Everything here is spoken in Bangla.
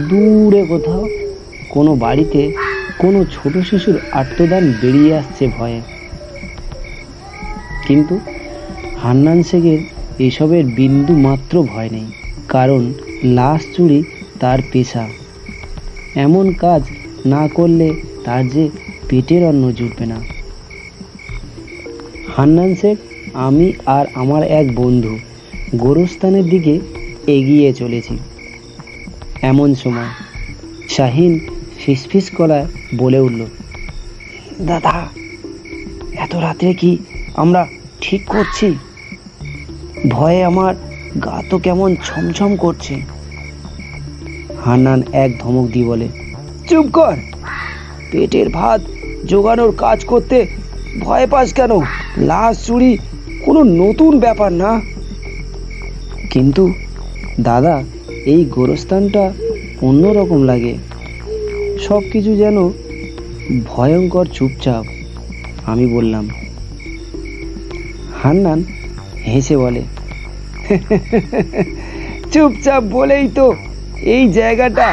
দূরে কোথাও কোনো বাড়িতে কোনো ছোট শিশুর আর্তনাদ বেরিয়ে আসছে ভয়ে। কিন্তু হান্নান শেখের এসবের বিন্দু মাত্র ভয় নেই, কারণ লাশ চুরি তার পেশা। এমন কাজ না করলে তার যে পেটের অন্ন জুটবে না। হান্নান শেখ, আমি আর আমার এক বন্ধু গোরস্থানের দিকে এগিয়ে চলেছি। এমন সময় শাহিন ফিসফিস গলায় বলে উঠল, দাদা, এত রাত্রে কি আমরা ঠিক করছি? ভয়ে আমার গা তো কেমন ছমছম করছে। হান্নান এক ধমক দিয়ে বলে, চুপ কর, পেটের ভাত জোগানোর কাজ করতে ভয় পাস কেন? লাশ চুরি কোনো নতুন ব্যাপার না। কিন্তু দাদা, এই গোরস্থানটা অন্যরকম লাগে, সব কিছু যেন ভয়ঙ্কর চুপচাপ। আমি বললাম। হান্নান হেসে বলে, চুপচাপ বলেই তো এই জায়গাটা